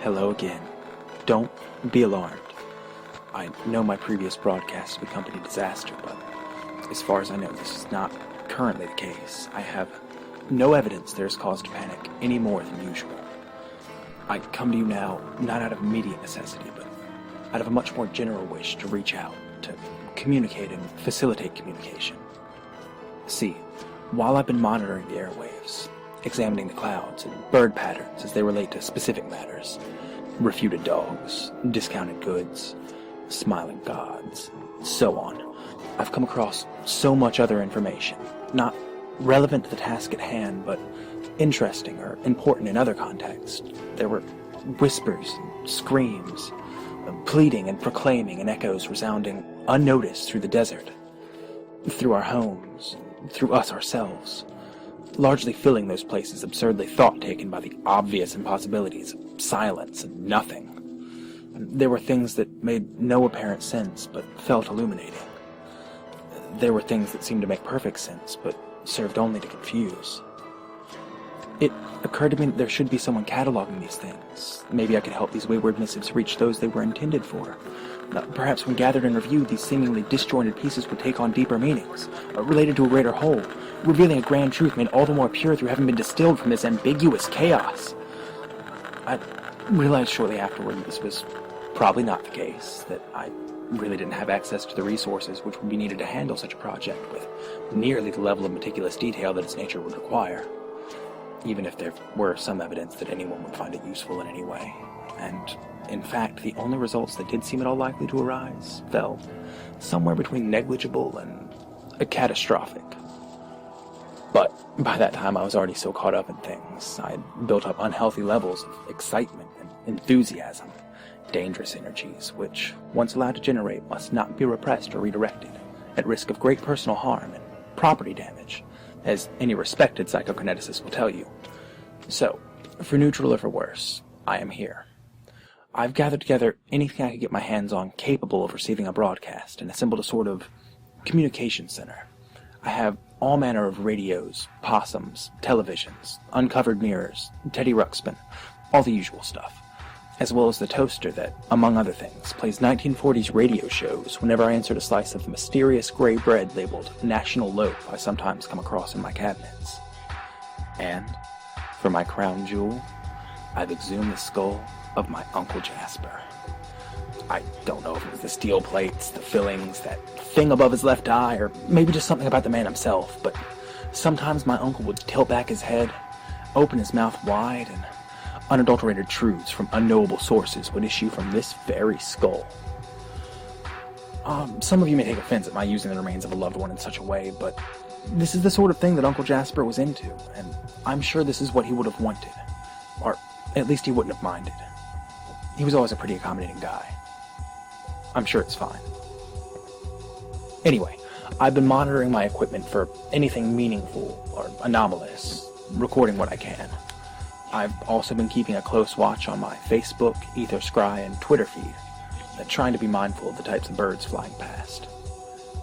Hello again. Don't be alarmed. I know my previous broadcast of a company disaster, but as far as I know, this is not currently the case. I have no evidence there is cause to panic any more than usual. I come to you now not out of immediate necessity, but out of a much more general wish to reach out, to communicate and facilitate communication. See, while I've been monitoring the airwaves, examining the clouds and bird patterns as they relate to specific matters, refuted dogs, discounted goods, smiling gods, so on, I've come across so much other information, not relevant to the task at hand, but interesting or important in other contexts. There were whispers, screams, pleading and proclaiming, and echoes resounding unnoticed through the desert, through our homes, through us ourselves, largely filling those places absurdly thought-taken by the obvious impossibilities of silence and nothing. There were things that made no apparent sense but felt illuminating. There were things that seemed to make perfect sense but served only to confuse. It occurred to me that there should be someone cataloging these things. Maybe I could help these wayward missives reach those they were intended for. Perhaps when gathered and reviewed, these seemingly disjointed pieces would take on deeper meanings, related to a greater whole, revealing a grand truth made all the more pure through having been distilled from this ambiguous chaos. I realized shortly afterward this was probably not the case, that I really didn't have access to the resources which would be needed to handle such a project with nearly the level of meticulous detail that its nature would require, even if there were some evidence that anyone would find it useful in any way. And, in fact, the only results that did seem at all likely to arise fell somewhere between negligible and catastrophic. But by that time I was already so caught up in things. I had built up unhealthy levels of excitement and enthusiasm, dangerous energies which, once allowed to generate, must not be repressed or redirected, at risk of great personal harm and property damage, as any respected psychokineticist will tell you. So, for neutral or for worse, I am here. I've gathered together anything I could get my hands on capable of receiving a broadcast and assembled a sort of communication center. I have all manner of radios, possums, televisions, uncovered mirrors, Teddy Ruxpin, all the usual stuff, as well as the toaster that, among other things, plays 1940s radio shows whenever I insert a slice of the mysterious gray bread labeled National Loaf I sometimes come across in my cabinets. And, for my crown jewel, I've exhumed the skull of my Uncle Jasper. I don't know if it was the steel plates, the fillings, that thing above his left eye, or maybe just something about the man himself, but sometimes my uncle would tilt back his head, open his mouth wide, and unadulterated truths from unknowable sources would issue from this very skull. Some of you may take offense at my using the remains of a loved one in such a way, but this is the sort of thing that Uncle Jasper was into, and I'm sure this is what he would have wanted, or at least he wouldn't have minded. He was always a pretty accommodating guy. I'm sure it's fine. Anyway, I've been monitoring my equipment for anything meaningful or anomalous, recording what I can. I've also been keeping a close watch on my Facebook, Etherscry, and Twitter feed, trying to be mindful of the types of birds flying past.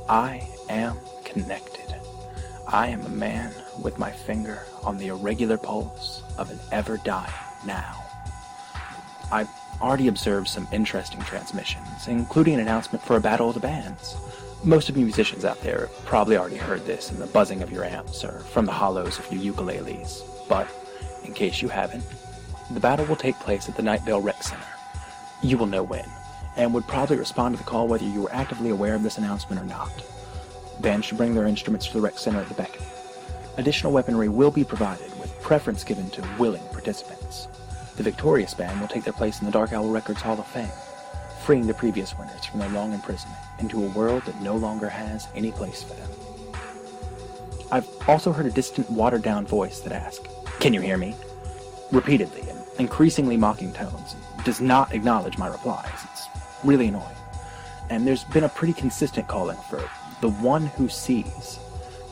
I am connected. I am a man with my finger on the irregular pulse of an ever-dying now. I've already observed some interesting transmissions, including an announcement for a battle of the bands. Most of you musicians out there have probably already heard this in the buzzing of your amps or from the hollows of your ukuleles, but in case you haven't, the battle will take place at the Night Vale Rec Center. You will know when, and would probably respond to the call whether you were actively aware of this announcement or not. Bands should bring their instruments to the Rec Center at the beckoning. Additional weaponry will be provided, with preference given to willing participants. The victorious band will take their place in the Dark Owl Records Hall of Fame, freeing the previous winners from their long imprisonment into a world that no longer has any place for them. I've also heard a distant, watered-down voice that asks, "Can you hear me?" repeatedly, in increasingly mocking tones, and does not acknowledge my replies. It's really annoying. And there's been a pretty consistent calling for the one who sees.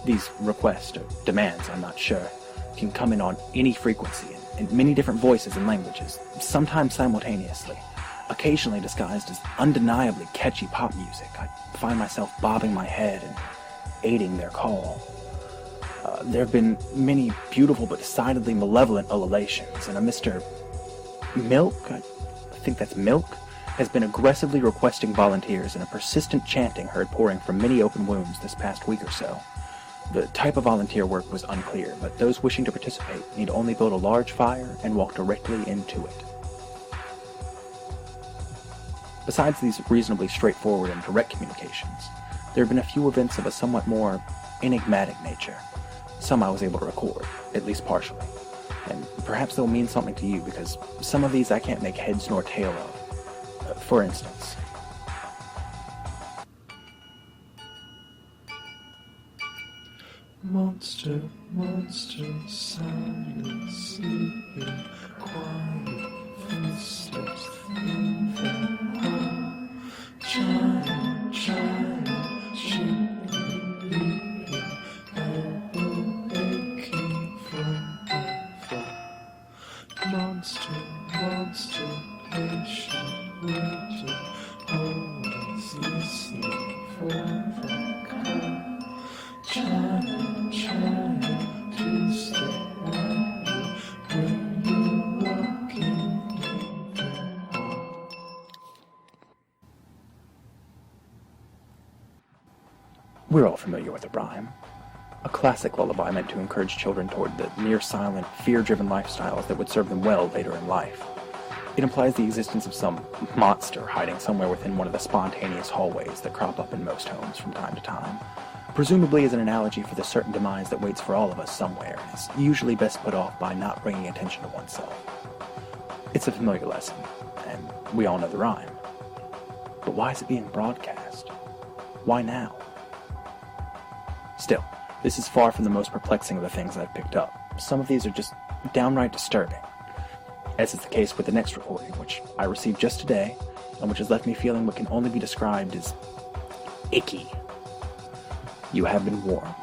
These requests, or demands, I'm not sure, can come in on any frequency, in many different voices and languages, sometimes simultaneously, occasionally disguised as undeniably catchy pop music. I find myself bobbing my head and aiding their call. There have been many beautiful but decidedly malevolent ululations, and a Mr. Milk, I think that's Milk, has been aggressively requesting volunteers and a persistent chanting heard pouring from many open wounds this past week or so. The type of volunteer work was unclear, but those wishing to participate need only build a large fire and walk directly into it. Besides these reasonably straightforward and direct communications, there have been a few events of a somewhat more enigmatic nature. Some I was able to record, at least partially. And perhaps they'll mean something to you, because some of these I can't make heads nor tail of. For instance, monster, monster, silent, sleeping, quiet, footsteps in the hall. Giant, giant, shaking, leaping, elbow aching from afar. Monster, monster, patient, waiting, always listening for the call. Trying to stay right when you're walking in the hall. we're all familiar with the rhyme. A classic lullaby meant to encourage children toward the near-silent, fear-driven lifestyles that would serve them well later in life. It implies the existence of some monster hiding somewhere within one of the spontaneous hallways that crop up in most homes from time to time, presumably as an analogy for the certain demise that waits for all of us somewhere and is usually best put off by not bringing attention to oneself. It's a familiar lesson, and we all know the rhyme. But why is it being broadcast? Why now? Still, this is far from the most perplexing of the things I've picked up. Some of these are just downright disturbing, as is the case with the next recording, which I received just today, and which has left me feeling what can only be described as icky. You have been warned.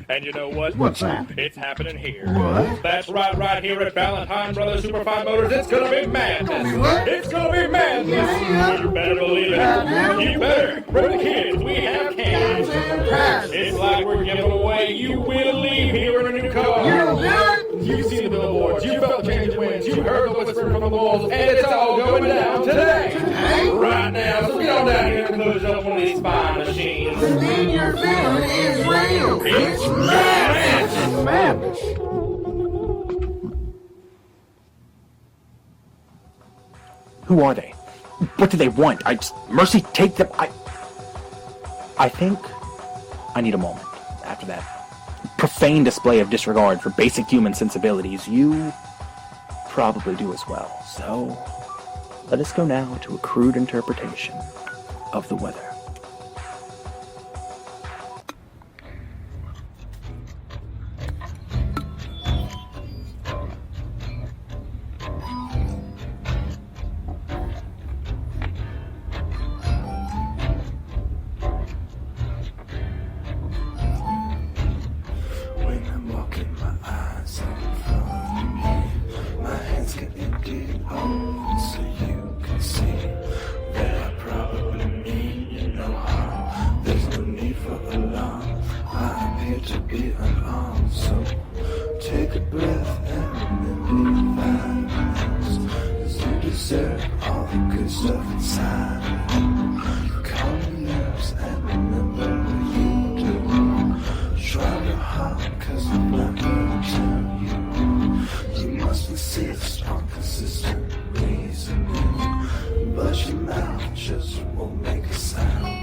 And you know what? What's that? It's happening here. What? That's right here at Valentine Brothers Superfine Motors. It's gonna be madness. Be what? It's gonna be madness. Yeah. You better believe it. You better. Bring the kids. We have cans. It's like we're giving away. You will leave here in a new car. You've seen the billboards. You felt the change of winds. You heard the whisper from the walls. And it's all going down today. Right now. So get on down here and close up one of these spine machines. The thing you're feeling is real. It's Madness. Who are they? What do they want? Mercy, take them. I think I need a moment after that profane display of disregard for basic human sensibilities. You probably do as well. So, let us go now to a crude interpretation of the weather. When I'm walking, my eyes are in front of me. My hands get empty open so you can see that I probably mean you no harm. There's no need for alarm. I appear to be unarmed, so take a breath and remember your values. 'Cause you deserve all the good stuff inside. Calm your nerves and remember what you do. Try your heart, 'cause I'm not gonna tell you. You must insist on consistent reasoning, but your mouth just won't make a sound.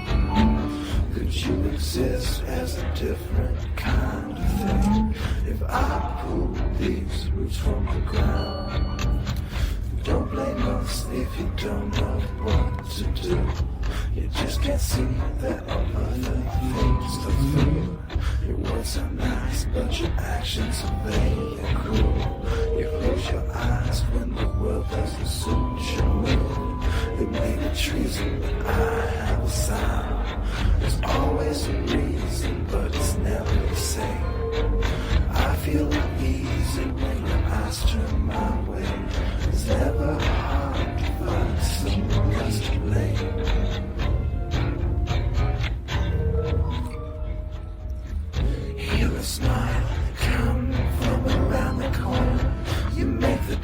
Could you exist as a different kind of thing if I pull these roots from the ground? Don't blame us if you don't know what to do. You just can't see that all other things are through. Your words are nice, but your actions are vain and cruel. You close your eyes when the world doesn't suit your mood. They may be treason, but I have a sign. There's always a reason, but it's never the same. I feel uneasy when your eyes turn my way. It's never hard to find someone else to blame. Hear a smile coming from around the corner. You make the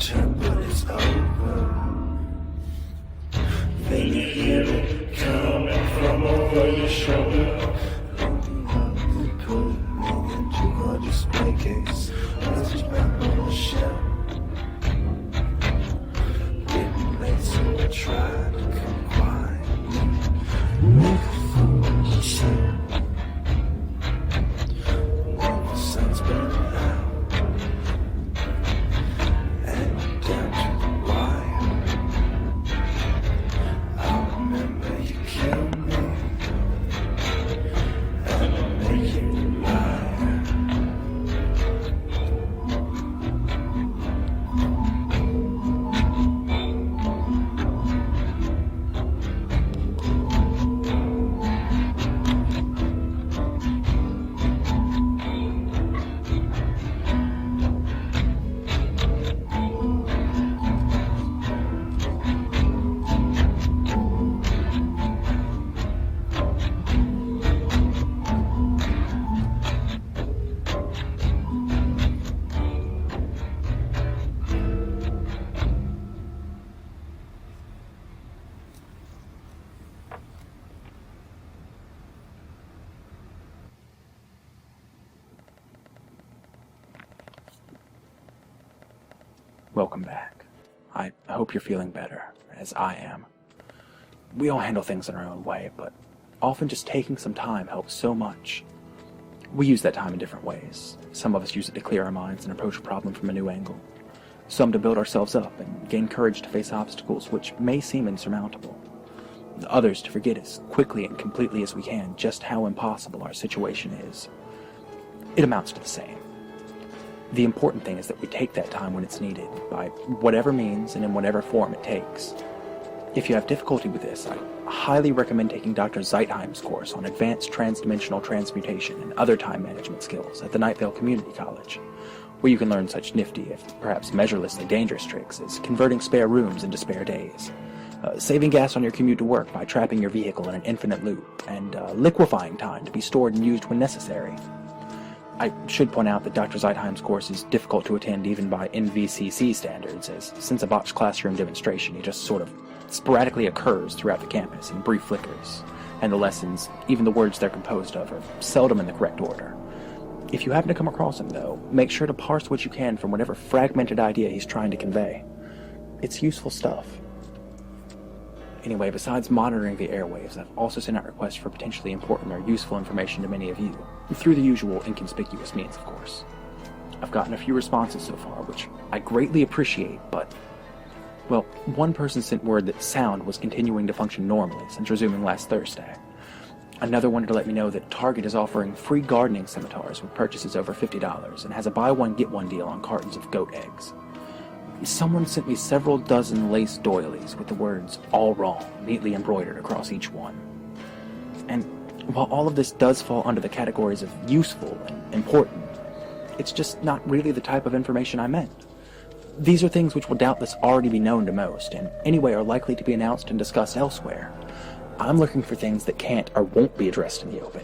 try to come quietly, make a fool of yourself. When the sun's burning out and down to the wire, I'll remember you killed me, and I'll make you a liar. Welcome back. I hope you're feeling better, as I am. We all handle things in our own way, but often just taking some time helps so much. We use that time in different ways. Some of us use it to clear our minds and approach a problem from a new angle. Some to build ourselves up and gain courage to face obstacles which may seem insurmountable. Others to forget as quickly and completely as we can just how impossible our situation is. It amounts to the same. The important thing is that we take that time when it's needed, by whatever means and in whatever form it takes. If you have difficulty with this, I highly recommend taking Dr. Zeitheim's course on advanced transdimensional transmutation and other time management skills at the Night Vale Community College, where you can learn such nifty, if perhaps measurelessly dangerous tricks as converting spare rooms into spare days, saving gas on your commute to work by trapping your vehicle in an infinite loop, and liquefying time to be stored and used when necessary. I should point out that Dr. Zeitheim's course is difficult to attend even by NVCC standards, as since a botched classroom demonstration, he just sort of sporadically occurs throughout the campus in brief flickers, and the lessons, even the words they're composed of, are seldom in the correct order. If you happen to come across him, though, make sure to parse what you can from whatever fragmented idea he's trying to convey. It's useful stuff. Anyway, besides monitoring the airwaves, I've also sent out requests for potentially important or useful information to many of you, through the usual inconspicuous means, of course. I've gotten a few responses so far, which I greatly appreciate, but, well, one person sent word that sound was continuing to function normally since resuming last Thursday. Another wanted to let me know that Target is offering free gardening scimitars with purchases over $50 and has a buy one get one deal on cartons of goat eggs. Someone sent me several dozen lace doilies with the words "all wrong" neatly embroidered across each one. And while all of this does fall under the categories of useful and important, it's just not really the type of information I meant. These are things which will doubtless already be known to most, and anyway are likely to be announced and discussed elsewhere. I'm looking for things that can't or won't be addressed in the open.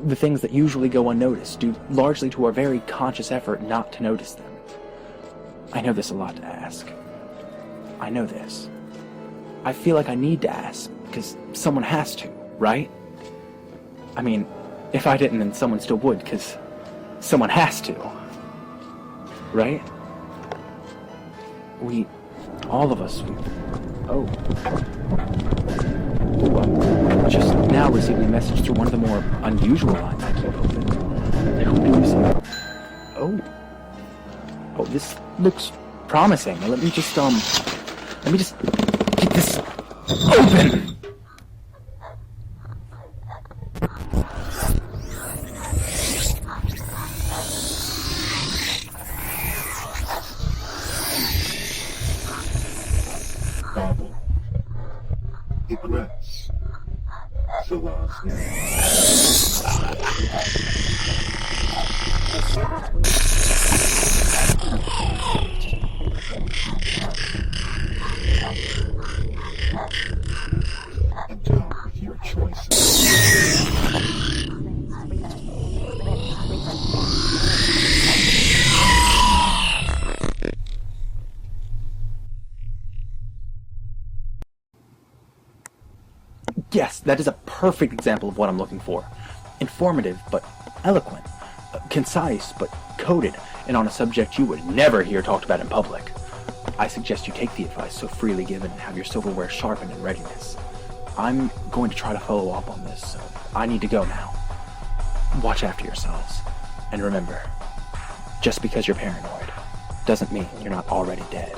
The things that usually go unnoticed, due largely to our very conscious effort not to notice them. I know there's a lot to ask. I know this. I feel like I need to ask, because someone has to, right? I mean, if I didn't, then someone still would, because someone has to. Right? All of us, I'm just now receiving a message through one of the more unusual lines I keep open. Who do some... Oh, this looks promising. Let me just get this open. Novel. Regrets. The last name. And done with your choices. Yes, that is a perfect example of what I'm looking for. Informative, but eloquent. Concise, but coded, and on a subject you would never hear talked about in public. I suggest you take the advice so freely given and have your silverware sharpened in readiness. I'm going to try to follow up on this, so I need to go now. Watch after yourselves. And remember, just because you're paranoid doesn't mean you're not already dead.